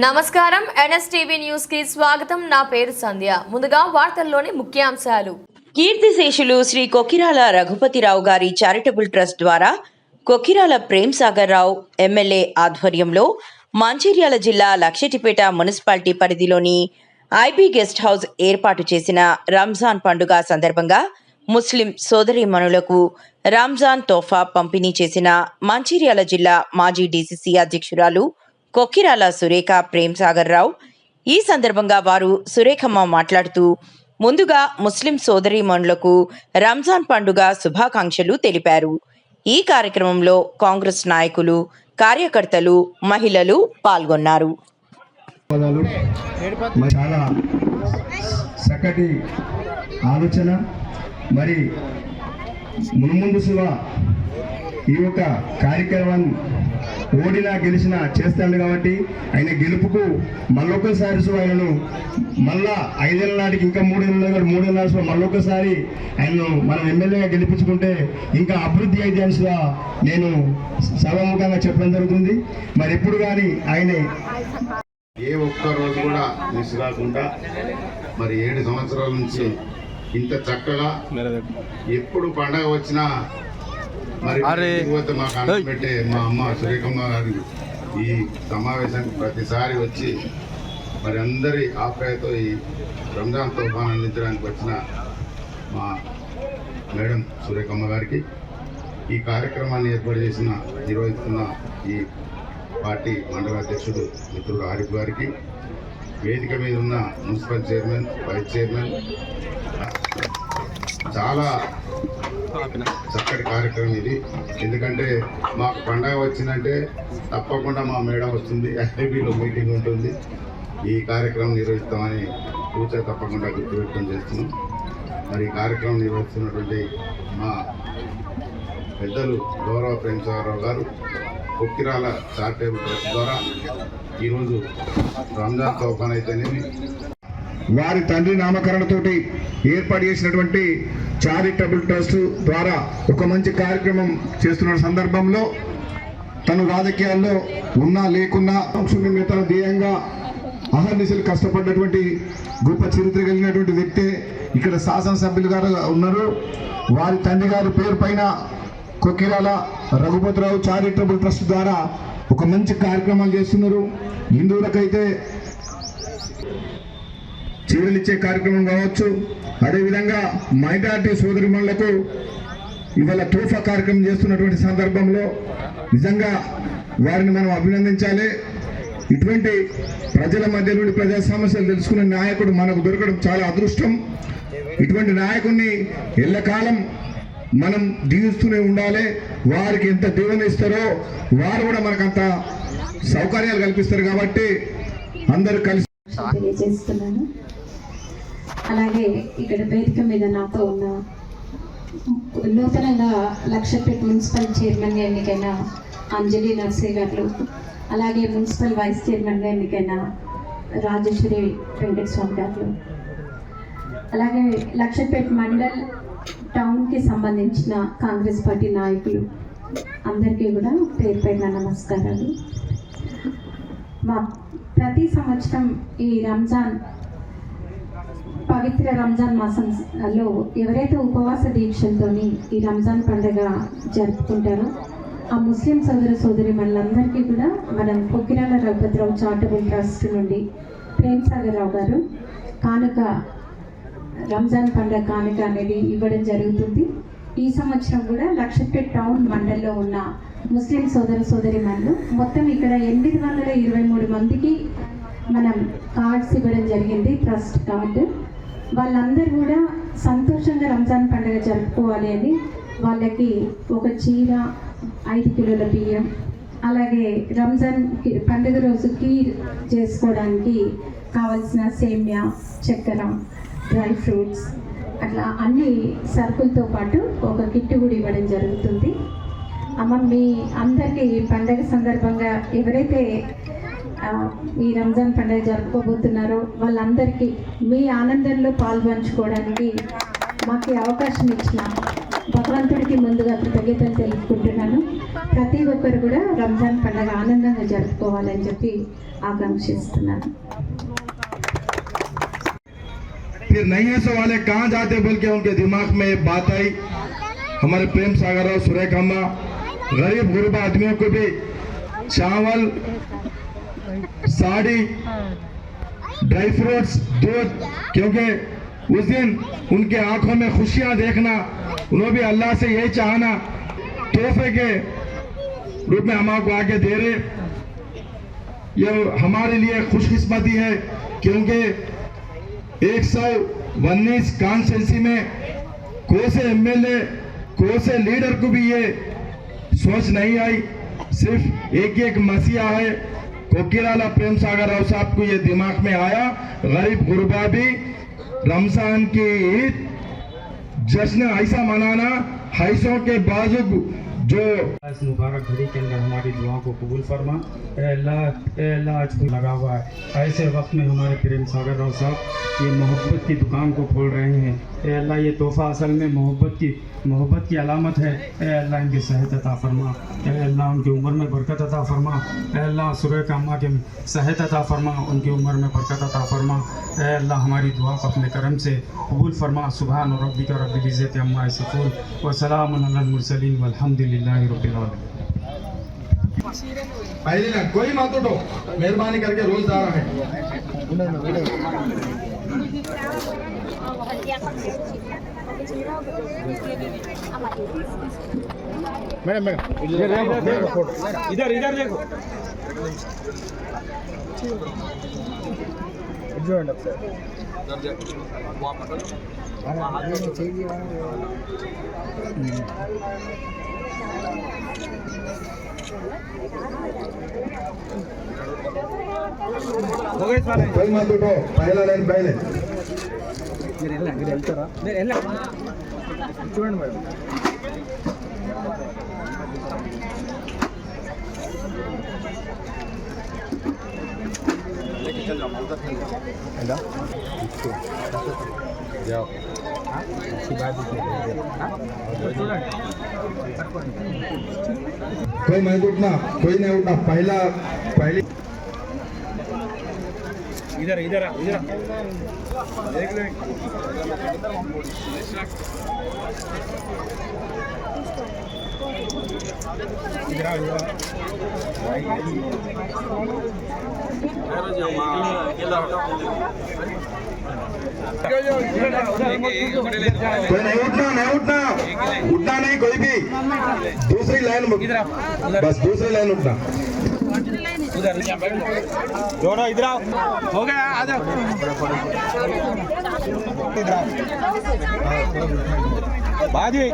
నమస్కారం NSTV news కి స్వాగతం. నా పేరు సంధ్య. ముందుగా వార్తల్లోని ముఖ్యాంశాలు. కీర్తిశేషులు శ్రీ కొక్కిరాల రఘుపతిరావు గారి చారిటబుల్ ట్రస్ట్ ద్వారా కొక్కిరాల ప్రేమ్ సాగర్ రావు ఎమ్మెల్యే ఆధ్వర్యంలో మంచిర్యాల జిల్లా లక్షటిపేట మున్సిపాలిటీ పరిధిలోని ఐబీ గెస్ట్ హౌస్ ఏర్పాటు చేసిన రంజాన్ పండుగ సందర్భంగా ముస్లిం సోదరీమణులకు రంజాన్ తోఫా పంపిణీ చేసిన మంచిర్యాల జిల్లా మాజీ డీసీసీ అధ్యక్షురాలు కొక్కిరాల సురేఖ ప్రేమ్ సాగర్ రావు. ఈ సందర్భంగా వారు సురేఖమ్మ మాట్లాడుతూ ముందుగా ముస్లిం సోదరీమణులకు రంజాన్ పండుగ శుభాకాంక్షలు తెలిపారు. ఈ కార్యక్రమంలో కాంగ్రెస్ నాయకులు, కార్యకర్తలు, మహిళలు పాల్గొన్నారు. చాలా చక్కటి ఆలోచన. మరి మున్ముందు ఈ యొక్క కార్యక్రమాన్ని ఓడినా గెలిచినా చేస్తాడు కాబట్టి ఆయన గెలుపుకు మళ్ళొకసారి ఆయనను మళ్ళా 5 ఏళ్ళ నాటికి ఇంకా 3 ఏళ్ళ మళ్ళొకసారి ఆయనను మనం ఎమ్మెల్యేగా గెలిపించుకుంటే ఇంకా అభివృద్ధి అయితే అని నేను సభాముఖంగా చెప్పడం జరుగుతుంది. మరి ఎప్పుడు కానీ ఆయనే ఏ ఒక్క రోజు కూడా మిస్ కాకుండా మరి 7 సంవత్సరాల నుంచి ఇంత చక్కగా ఎప్పుడు పండగ వచ్చినా మరి మాకు అన్నపెట్టే మా అమ్మ సురేఖమ్మ గారి ఈ సమావేశానికి ప్రతిసారి వచ్చి మరి అందరి ఆప్యాయతో ఈ రంజాన్ తోఫాను అందించడానికి వచ్చిన మా మేడం సురేఖమ్మ గారికి, ఈ కార్యక్రమాన్ని ఏర్పాటు చేసిన నిర్వహిస్తున్న ఈ పార్టీ మండల అధ్యక్షుడు మిత్రుడు ఆరిఫ్ గారికి, వేదిక మీద ఉన్న మున్సిపల్ చైర్మన్, వైస్ చైర్మన్, చాలా చక్కటి కార్యక్రమం ఇది. ఎందుకంటే మాకు పండగ వచ్చిందంటే తప్పకుండా మా మేడం వస్తుంది, ఐబీలో మీటింగ్ ఉంటుంది, ఈ కార్యక్రమం నిర్వహిస్తామని కూర్చో తప్పకుండా గుర్తుపెట్టడం చేస్తున్నాం. మరి ఈ కార్యక్రమం నిర్వహిస్తున్నటువంటి మా పెద్దలు గౌరవ ప్రేమ్ సాగర్ రావు గారు కొక్కిరాల చారిటబుల్ ట్రస్ట్ ద్వారా ఈరోజు రంజాన్ తోఫాన్ అయితేనేమి వారి తండ్రి నామకరణతోటి ఏర్పాటు చేసినటువంటి చారిటబుల్ ట్రస్ట్ ద్వారా ఒక మంచి కార్యక్రమం చేస్తున్న సందర్భంలో తను రాజకీయాల్లో ఉన్నా లేకున్నా సంక్షేమ ధ్యేయంగా అహర్నిశలు కష్టపడ్డటువంటి గొప్ప చరిత్ర కలిగినటువంటి వ్యక్తే ఇక్కడ శాసనసభ్యులు గారు ఉన్నారు. వారి తండ్రి గారి పేరు పైన కొక్కిరాల రఘుపతిరావు చారిటబుల్ ట్రస్ట్ ద్వారా ఒక మంచి కార్యక్రమాలు చేస్తున్నారు. హిందువులకైతే చీరలిచ్చే కార్యక్రమం కావచ్చు, అదేవిధంగా మైనారిటీ సోదరిమణులకు ఇవాళ తోఫా కార్యక్రమం చేస్తున్నటువంటి సందర్భంలో నిజంగా వారిని మనం అభినందించాలి. ఇటువంటి ప్రజల మధ్య నుండి ప్రజా సమస్యలు తెలుసుకునే నాయకుడు మనకు దొరకడం చాలా అదృష్టం. ఇటువంటి నాయకుడిని ఎల్లకాలం మనం దీవిస్తూనే ఉండాలి. వారికి ఎంత దీవెన ఇస్తారో వారు కూడా మనకంత సౌకర్యాలు కల్పిస్తారు. కాబట్టి అందరూ కలిసి తెలియజేస్తున్నాను. అలాగే ఇక్కడ వేదిక మీద నాతో ఉన్న నూతనంగా లక్షపేట మున్సిపల్ చైర్మన్గా ఎన్నికైన అంజలి నర్సే గారు, అలాగే మున్సిపల్ వైస్ చైర్మన్గా ఎన్నికైన రాజేశ్వరి వెంకటస్వామి గారు, అలాగే లక్షపేట మండల్ టౌన్కి సంబంధించిన కాంగ్రెస్ పార్టీ నాయకులు అందరికీ కూడా పేరు పైన నమస్కారాలు. మా ప్రతి సంవత్సరం ఈ పవిత్ర రంజాన్ మాసంలో ఎవరైతే ఉపవాస దీక్షలతోని ఈ రంజాన్ పండుగ జరుపుకుంటారో ఆ ముస్లిం సోదరి మనలందరికీ కూడా మనం కొక్కిరాల రఘుపతిరావు చారిటబుల్ ట్రస్ట్ నుండి ప్రేమ్ సాగర్ రావు గారు కానుక, రంజాన్ పండుగ కానుక అనేది ఇవ్వడం జరుగుతుంది. ఈ సంవత్సరం కూడా లక్షపేట టౌన్ మండల్లో ఉన్న ముస్లిం సోదరిమణులు మొత్తం ఇక్కడ 823 మందికి మనం కార్డ్స్ ఇవ్వడం జరిగింది, ట్రస్ట్ కార్డు. వాళ్ళందరూ కూడా సంతోషంగా రంజాన్ పండుగ జరుపుకోవాలి అని వాళ్ళకి ఒక చీర, 5 కిలోల బియ్యం, అలాగే రంజాన్ పండుగ రోజు కీర్ చేసుకోవడానికి కావలసిన సేమ్యా, చక్కెర, డ్రై ఫ్రూట్స్, అట్లా అన్ని సరుకులతో పాటు ఒక కిట్ కూడా ఇవ్వడం జరుగుతుంది. అమ్మ, మీ అందరికీ పండగ సందర్భంగా ఎవరైతే ఈ రంజాన్ పండుగ జరుపుకోబోతున్నారో వాళ్ళందరికీ మీ ఆనందంలో పాల్పంచుకోవడానికి మాకు అవకాశం ఇచ్చిన భగవంతుడికి ముందుగా కృతజ్ఞతలు తెలుపుకుంటున్నాను. ప్రతి ఒక్కరు కూడా రంజాన్ పండుగ ఆనందంగా జరుపుకోవాలని చెప్పి ఆకాంక్షిస్తున్నాను. फिर नहीं है सवाल है कहाँ जाते बोल के उनके दिमाग में एक बात आई। हमारे प्रेम सागर राव सुरेखम्मा गरीब गुरबा आदमियों को भी चावल, साड़ी, ड्राई फ्रूट्स, दूध, क्योंकि उस दिन उनके आंखों में खुशियां देखना, उन्होंने भी अल्लाह से यही चाहना, तोहफे के रूप में हम आपको आगे दे रहे। ये हमारे लिए खुशकिस्मती है क्योंकि 119 कॉन्स्टिट्यूंसी में कौन से एमएलए, कौन से लीडर को भी ये सोच नहीं आई। सिर्फ एक मसीहा है कोकिराला प्रेम सागर राव साहब को ये दिमाग में आया, गरीब गुरबा भी रमजान की ईद जश्न ऐसा मनाना, हैसों के बाजू जो इस मुबारक घड़ी के अंदर हमारी दुआ को कबूल फरमा। ए अल्लाह आज को लगा हुआ है, ऐसे वक्त में हमारे प्रेम सागर राव साहब ये मोहब्बत की दुकान को खोल रहे हैं। ए अल्लाह ये तोहफ़ा असल में मोहब्बत की अलामत है। ए अल्लाह इनकी सेहत अता फरमा। ए अल्लाह उनकी उम्र में बरकत अता फरमा। ए अल्लाह सुरेख अम्मा के सेहत अता फरमा, उनकी उम्र में बरकत अता फरमा। ए अल्लाह हमारी दुआ को अपने करम से कबूल फरमा। सुभान रब्बिका रब्बिल इज़्ज़ति अम्मा यसिफून व सलामुन अलल मुरसलीन वल्हम्दुलिल्लाहि रब्बिल आलमीन। पहले ना कोई मत उठो, मेहरबानी करके रोजदार है। मैडम इधर देखो कोई मत उठो, पहला लाइन पहले చూడండి మేడం. कोई नहीं उठना, कोई नहीं उठना, पहली इधर देख ले। कोई नहीं उठना नहीं कोई भी। दूसरी लाइन बस दूसरी लाइन उठना। दोनों इधर आओ, हो गया आ जाओ। बाजी